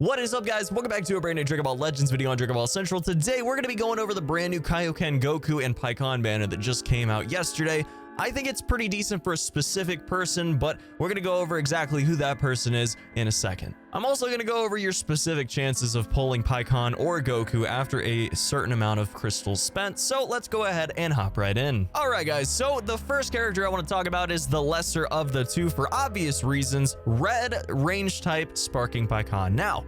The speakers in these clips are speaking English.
What is up, guys? Welcome back to a brand new Dragon Ball Legends video on Dragon Ball Central. Today, we're going to be going over the brand new Kaioken Goku and PyCon banner that just came out yesterday. I think it's pretty decent for a specific person, but we're going to go over exactly who that person is in a second. I'm also going to go over your specific chances of pulling PyCon or Goku after a certain amount of crystals spent, so let's go ahead and hop right in. Alright guys, so the first character I want to talk about is the lesser of the two for obvious reasons, Red Range Type Sparking PyCon. Now,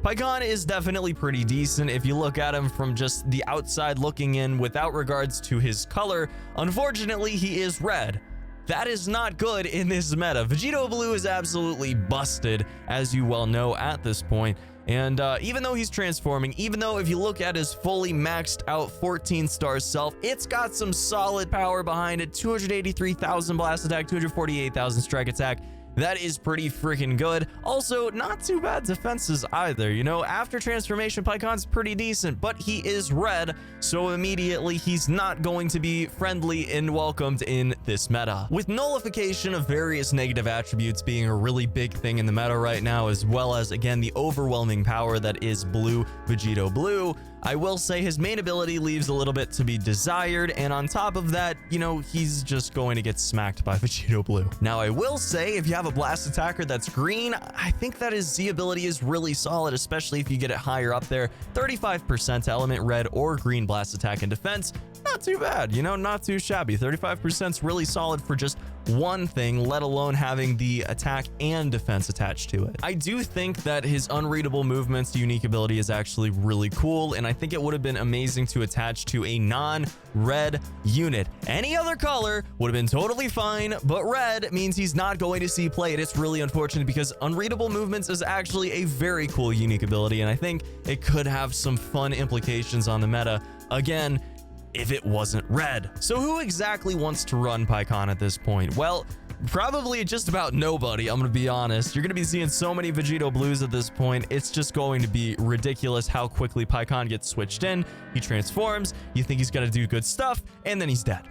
PyCon is definitely pretty decent if you look at him from just the outside looking in without regards to his color. Unfortunately, he is red. That is not good in this meta. Vegito Blue is absolutely busted, as you well know at this point. And even though he's transforming, even though if you look at his fully maxed out 14-star self, it's got some solid power behind it. 283,000 blast attack, 248,000 strike attack. That is pretty freaking good. Also, not too bad defenses either. You know, after transformation, PyCon's pretty decent, but he is red, so immediately he's not going to be friendly and welcomed in this meta. With nullification of various negative attributes being a really big thing in the meta right now, as well as, again, the overwhelming power that is Blue Vegito Blue, I will say his main ability leaves a little bit to be desired, and on top of that, you know, he's just going to get smacked by Vegito Blue. Now, I will say, if you have a blast attacker that's green, I think that his Z ability is really solid, especially if you get it higher up there. 35% element red or green blast attack and defense. Not too bad, you know, not too shabby. 35% is really solid for just one thing, let alone having the attack and defense attached to it. I do think that his unreadable movements unique ability is actually really cool, and I think it would have been amazing to attach to a non-red unit. Any other color would have been totally fine, but red means he's not going to see play. It's really unfortunate because unreadable movements is actually a very cool unique ability, and I think it could have some fun implications on the meta. Again, if it wasn't red. So who exactly wants to run PyCon at this point? Well, probably just about nobody, I'm gonna be honest. You're gonna be seeing so many Vegito Blues at this point, it's just going to be ridiculous how quickly PyCon gets switched in. He transforms, you think he's gonna do good stuff, and then he's dead.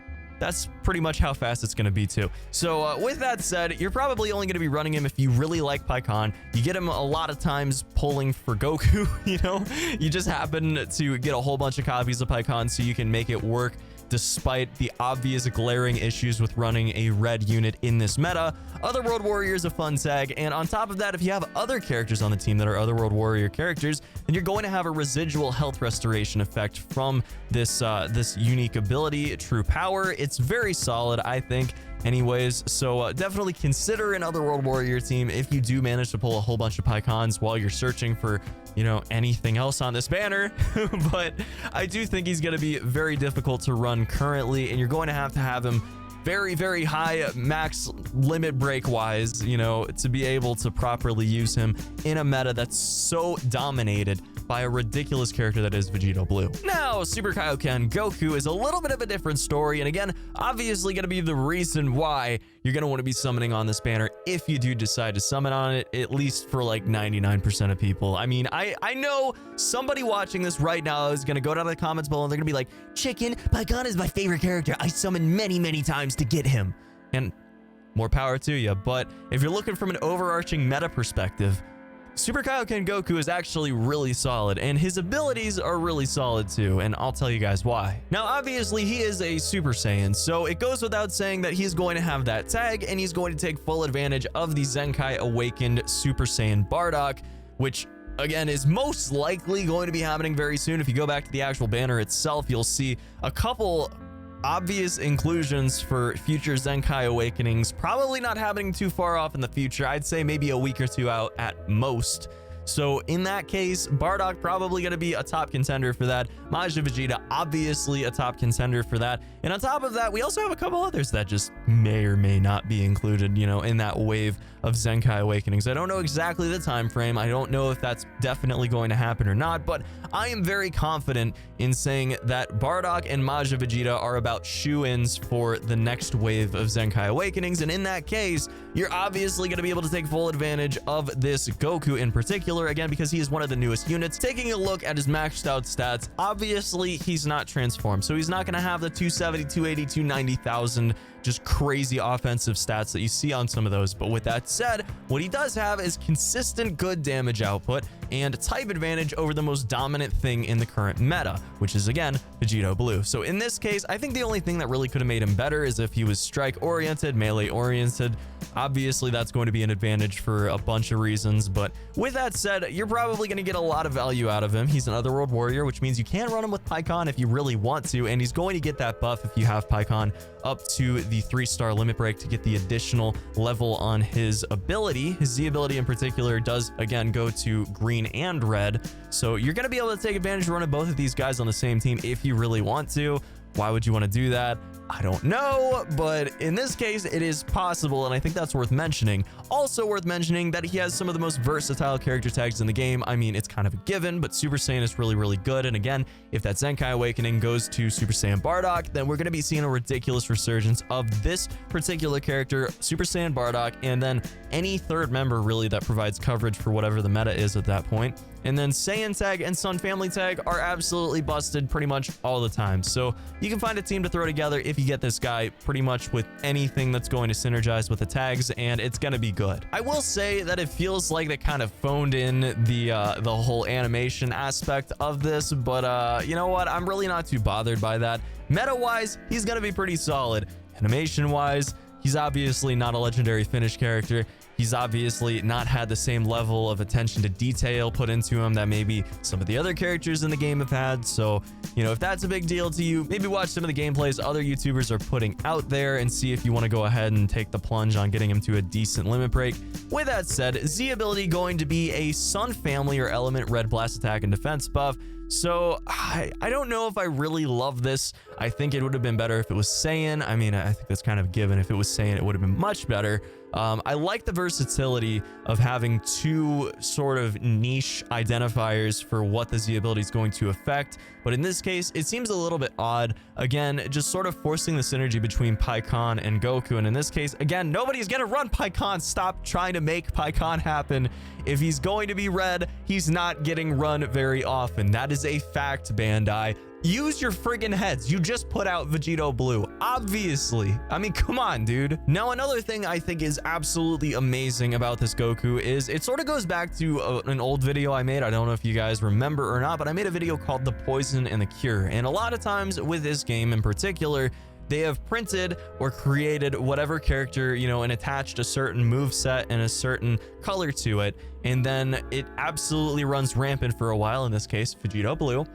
That's pretty much how fast it's going to be too. So with that said, you're probably only going to be running him if you really like PyCon. You get him a lot of times pulling for Goku, you know? You just happen to get a whole bunch of copies of PyCon so you can make it work despite the obvious glaring issues with running a red unit in this meta. Otherworld Warrior is a fun tag, and on top of that, if you have other characters on the team that are Otherworld Warrior characters, then you're going to have a residual health restoration effect from this this unique ability, True Power. It's very solid, I think. Anyways, so definitely consider an Otherworld Warrior team if you do manage to pull a whole bunch of PyCons while you're searching for, you know, anything else on this banner. But I do think he's going to be very difficult to run currently, and you're going to have him very, very high max limit break wise, you know, to be able to properly use him in a meta that's so dominated by a ridiculous character that is Vegito Blue. Now, Super Kaioken Goku is a little bit of a different story, and again, obviously going to be the reason why you're going to want to be summoning on this banner if you do decide to summon on it, at least for like 99% of people. I mean, I know somebody watching this right now is going to go down to the comments below and they're going to be like, Chiken, PyCon is my favorite character. I summoned many, many times to get him. And more power to you. But if you're looking from an overarching meta perspective, Super Kaioken Goku is actually really solid, and his abilities are really solid too, and I'll tell you guys why. Now, obviously, he is a Super Saiyan, so it goes without saying that he's going to have that tag, and he's going to take full advantage of the Zenkai Awakened Super Saiyan Bardock, which, again, is most likely going to be happening very soon. If you go back to the actual banner itself, you'll see a couple obvious inclusions for future Zenkai Awakenings, probably not happening too far off in the future. I'd say maybe a week or two out at most. So in that case, Bardock probably going to be a top contender for that. Majin Vegeta, obviously a top contender for that. And on top of that, we also have a couple others that just may or may not be included, you know, in that wave of Zenkai Awakenings. I don't know exactly the time frame. I don't know if that's definitely going to happen or not, but I am very confident in saying that Bardock and Majin Vegeta are about shoe-ins for the next wave of Zenkai Awakenings. And in that case, you're obviously going to be able to take full advantage of this Goku in particular, again, because he is one of the newest units. Taking a look at his maxed out stats, obviously he's not transformed, so he's not going to have the 270, 280, 290,000 just crazy offensive stats that you see on some of those. But with that said, what he does have is consistent good damage output, and type advantage over the most dominant thing in the current meta, which is again Vegito Blue. So in this case, I think the only thing that really could have made him better is if he was strike oriented, melee oriented. Obviously that's going to be an advantage for a bunch of reasons, but with that said, you're probably going to get a lot of value out of him. He's an Otherworld warrior, which means you can run him with PyCon if you really want to, and he's going to get that buff if you have PyCon up to the 3-star limit break to get the additional level on his ability. His Z ability in particular does again go to green and red, so you're going to be able to take advantage of running both of these guys on the same team if you really want to. Why would you want to do that? I don't know, but in this case, it is possible, and I think that's worth mentioning. Also worth mentioning that he has some of the most versatile character tags in the game. I mean, it's kind of a given, but Super Saiyan is really, really good. And again, if that Zenkai Awakening goes to Super Saiyan Bardock, then we're going to be seeing a ridiculous resurgence of this particular character, Super Saiyan Bardock, and then any third member really that provides coverage for whatever the meta is at that point. And then Saiyan tag and Sun Family tag are absolutely busted pretty much all the time. So you can find a team to throw together if you get this guy pretty much with anything that's going to synergize with the tags, and it's going to be good. I will say that it feels like they kind of phoned in the whole animation aspect of this, but you know what? I'm really not too bothered by that. Meta-wise, he's going to be pretty solid. Animation-wise, he's obviously not a legendary finish character. He's obviously not had the same level of attention to detail put into him that maybe some of the other characters in the game have had. So, you know, if that's a big deal to you, maybe watch some of the gameplays other YouTubers are putting out there and see if you want to go ahead and take the plunge on getting him to a decent limit break. With that said, Z ability going to be a Sun Family or Element Red Blast Attack and Defense buff. So I don't know if I really love this. I think it would have been better if it was Saiyan. I mean, I think that's kind of a given. If it was Saiyan, it would have been much better. I like the versatility of having two sort of niche identifiers for what the Z ability is going to affect, but in this case, it seems a little bit odd. Again, just sort of forcing the synergy between PyCon and Goku, and in this case, again, nobody's gonna run PyCon. Stop trying to make PyCon happen. If he's going to be red, he's not getting run very often. That is a fact, Bandai. Use your friggin' heads. You just put out Vegito Blue, obviously. I mean, come on, dude. Now, another thing I think is absolutely amazing about this Goku is it sort of goes back to an old video I made. I don't know if you guys remember or not, but I made a video called The Poison and the Cure. And a lot of times with this game in particular, they have printed or created whatever character, you know, and attached a certain move set and a certain color to it. And then it absolutely runs rampant for a while, in this case, Vegito Blue.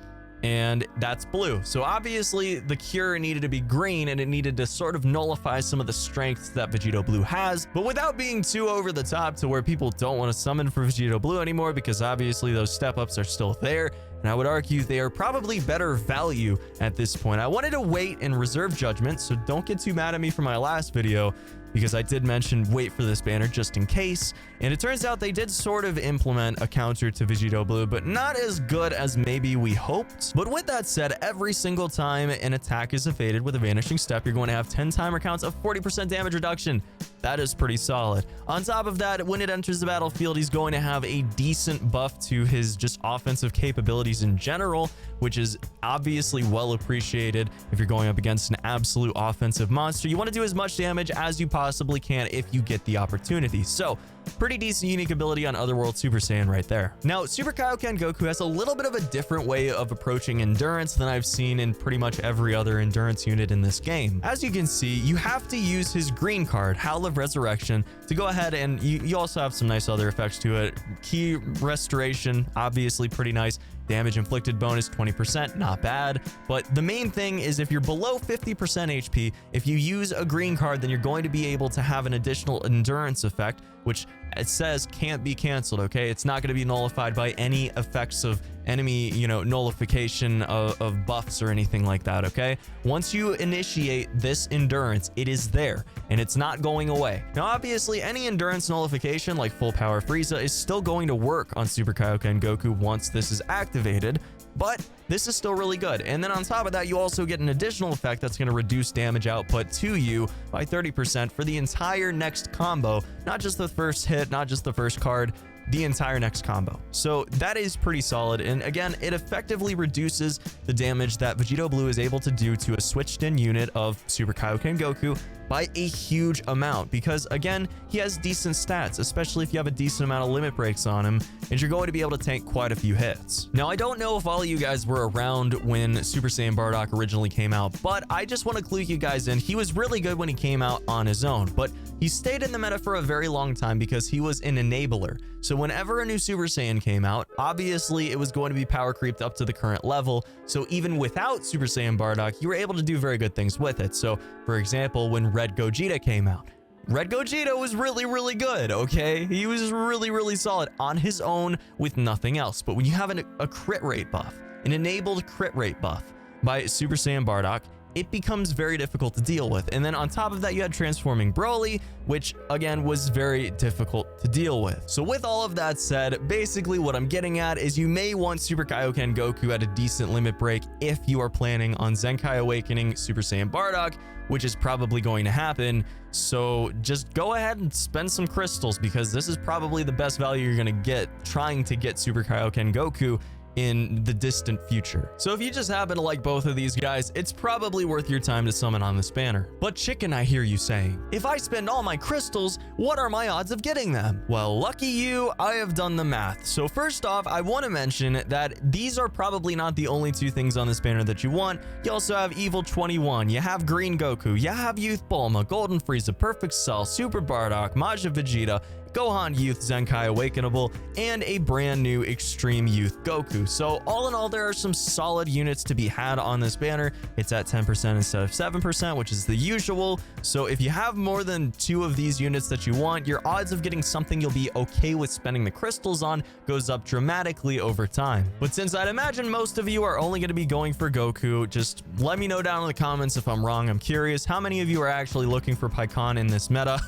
And that's blue. So obviously the cure needed to be green, and it needed to sort of nullify some of the strengths that Vegito Blue has, but without being too over the top to where people don't want to summon for Vegito Blue anymore, because obviously those step-ups are still there. And I would argue they are probably better value at this point. I wanted to wait and reserve judgment, so don't get too mad at me for my last video, because I did mention wait for this banner just in case. And it turns out they did sort of implement a counter to Vegito Blue, but not as good as maybe we hoped. But with that said, every single time an attack is evaded with a vanishing step, you're going to have 10 timer counts of 40% damage reduction. That is pretty solid. On top of that, when it enters the battlefield, he's going to have a decent buff to his just offensive capabilities in general, which is obviously well appreciated if you're going up against an absolute offensive monster. You want to do as much damage as you possibly can if you get the opportunity. So pretty decent unique ability on Otherworld Super Saiyan right there. Now, Super Kaioken Goku has a little bit of a different way of approaching endurance than I've seen in pretty much every other endurance unit in this game. As you can see, you have to use his green card, Howl of Resurrection, to go ahead, and you also have some nice other effects to it. Key Restoration, obviously pretty nice. Damage inflicted bonus 20%, not bad. But the main thing is if you're below 50% HP, if you use a green card, then you're going to be able to have an additional endurance effect, which it says can't be canceled, okay? It's not going to be nullified by any effects of enemy, you know, nullification of buffs or anything like that, okay? Once you initiate this endurance, it is there and it's not going away. Now, obviously, any endurance nullification like Full Power Frieza is still going to work on Super Kaioken Goku once this is activated, but this is still really good. And then on top of that, you also get an additional effect that's going to reduce damage output to you by 30% for the entire next combo, not just the first hit, not just the first card, the entire next combo. So that is pretty solid. And again, it effectively reduces the damage that Vegito Blue is able to do to a switched in unit of Super Kaioken Goku by a huge amount because, again, he has decent stats, especially if you have a decent amount of limit breaks on him, and you're going to be able to tank quite a few hits. Now, I don't know if all of you guys were around when Super Saiyan Bardock originally came out, but I just want to clue you guys in. He was really good when he came out on his own, but he stayed in the meta for a very long time because he was an enabler. So whenever a new Super Saiyan came out, obviously it was going to be power creeped up to the current level. So even without Super Saiyan Bardock, you were able to do very good things with it. So for example, when Red Gogeta came out, Red Gogeta was really, really good, okay? He was really, really solid on his own with nothing else. But when you have a crit rate buff, an enabled crit rate buff by Super Saiyan Bardock, it becomes very difficult to deal with. And then on top of that, you had transforming Broly, which again was very difficult to deal with. So with all of that said, basically what I'm getting at is you may want Super Kaioken Goku at a decent limit break if you are planning on Zenkai Awakening Super Saiyan Bardock, which is probably going to happen. So just go ahead and spend some crystals because this is probably the best value you're gonna get trying to get Super Kaioken Goku in the distant future. So if you just happen to like both of these guys, it's probably worth your time to summon on this banner. But Chiken, I hear you saying, if I spend all my crystals, what are my odds of getting them? Well, lucky you, I have done the math. So first off, I want to mention that these are probably not the only two things on this banner that you want. You also have Evil 21, you have Green Goku, you have Youth Bulma, Golden Frieza, Perfect Cell, Super Bardock, Majin Vegeta, Gohan Youth Zenkai Awakenable, and a brand new Extreme Youth Goku. So all in all, there are some solid units to be had on this banner. It's at 10% instead of 7%, which is the usual. So if you have more than 2 of these units that you want, your odds of getting something you'll be okay with spending the crystals on goes up dramatically over time. But since I'd imagine most of you are only going to be going for Goku, just let me know down in the comments if I'm wrong. I'm curious how many of you are actually looking for PyCon in this meta.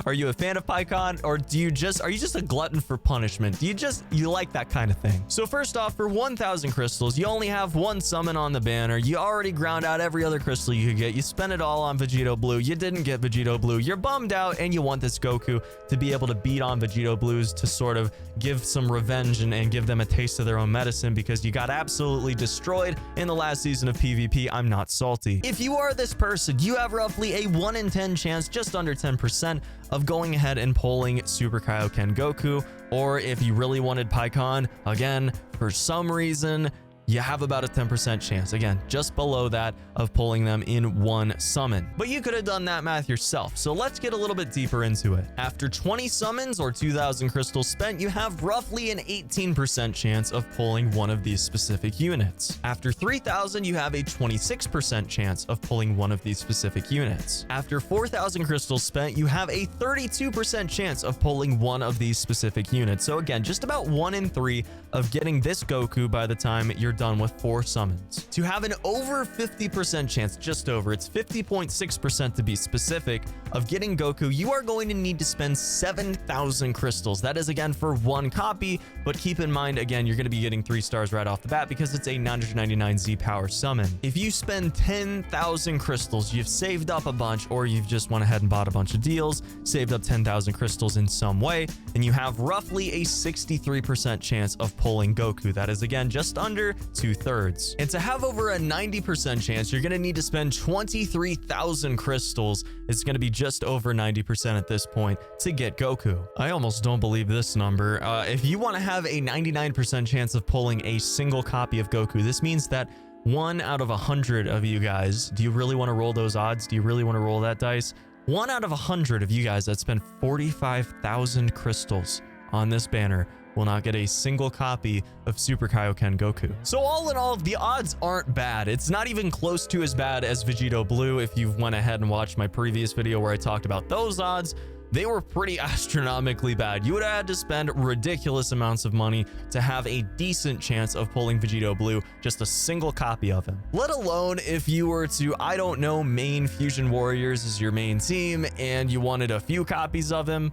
Are you a fan of PyCon? Or are you just a glutton for punishment? Do you like that kind of thing? So first off, for 1,000 crystals, you only have 1 summon on the banner. You already ground out every other crystal you could get. You spent it all on Vegito Blue. You didn't get Vegito Blue. You're bummed out, and you want this Goku to be able to beat on Vegito Blues to sort of give some revenge and give them a taste of their own medicine because you got absolutely destroyed in the last season of PvP. I'm not salty. If you are this person, you have roughly a 1 in 10 chance, just under 10%, of going ahead and pulling Super Kaioken Goku, or if you really wanted PyCon, again, for some reason, you have about a 10% chance, again, just below that, of pulling them in 1 summon. But you could have done that math yourself, so let's get a little bit deeper into it. After 20 summons or 2,000 crystals spent, you have roughly an 18% chance of pulling one of these specific units. After 3,000, you have a 26% chance of pulling one of these specific units. After 4,000 crystals spent, you have a 32% chance of pulling one of these specific units. So again, just about 1 in 3 of getting this Goku by the time you're done with 4 summons. To have an over 50% chance, just over, it's 50.6% to be specific, of getting Goku, you are going to need to spend 7,000 crystals. That is again for 1 copy, but keep in mind, again, you're going to be getting 3 stars right off the bat because it's a 999 Z power summon. If you spend 10,000 crystals, you've saved up a bunch, or you've just went ahead and bought a bunch of deals, saved up 10,000 crystals in some way, and you have roughly a 63% chance of pulling Goku. That is again just under 2/3. And to have over a 90% chance, you're going to need to spend 23,000 crystals. It's going to be just over 90% at this point to get Goku. I almost don't believe this number. If you want to have a 99% chance of pulling a single copy of Goku, this means that 1 out of 100 of you guys, do you really want to roll those odds? Do you really want to roll that dice? 1 out of 100 of you guys that spend 45,000 crystals on this banner will not get a single copy of Super Kaioken Goku. So all in all, the odds aren't bad. It's not even close to as bad as Vegito Blue. If you've went ahead and watched my previous video where I talked about those odds, they were pretty astronomically bad. You would have had to spend ridiculous amounts of money to have a decent chance of pulling Vegito Blue, just a single copy of him. Let alone if you were to, I don't know, main Fusion Warriors as your main team and you wanted a few copies of him,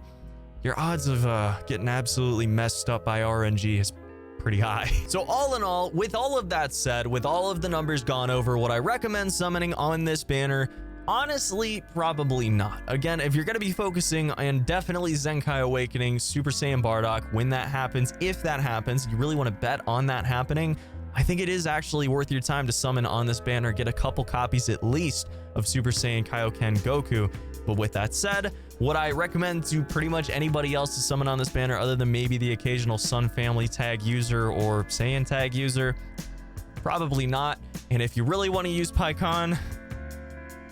your odds of getting absolutely messed up by RNG is pretty high. So all in all, with all of that said, with all of the numbers gone over, would I recommend summoning on this banner? Honestly, probably not. Again, if you're going to be focusing on definitely Zenkai Awakening, Super Saiyan Bardock, when that happens, if that happens, you really want to bet on that happening, I think it is actually worth your time to summon on this banner, get a couple copies at least of Super Saiyan Kaioken Goku. But with that said, would I recommend to pretty much anybody else to summon on this banner other than maybe the occasional Sun Family tag user or Saiyan tag user? Probably not. And if you really want to use PyCon,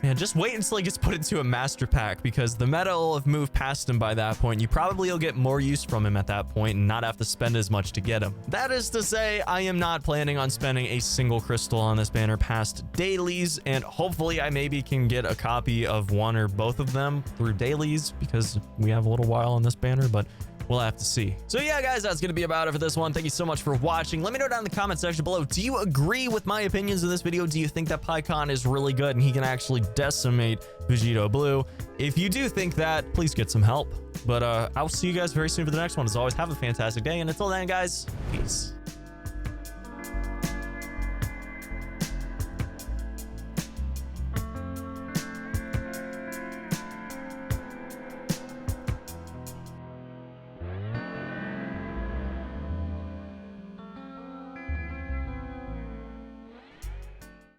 man, just wait until he gets put into a master pack, because the meta will have moved past him by that point. You probably will get more use from him at that point and not have to spend as much to get him. That is to say, I am not planning on spending a single crystal on this banner past dailies, and hopefully I maybe can get a copy of one or both of them through dailies, because we have a little while on this banner, but we'll have to see. So yeah, guys, that's going to be about it for this one. Thank you so much for watching. Let me know down in the comment section below. Do you agree with my opinions in this video? Do you think that PyCon is really good and he can actually decimate Vegito Blue? If you do think that, please get some help. But I'll see you guys very soon for the next one. As always, have a fantastic day. And until then, guys, peace.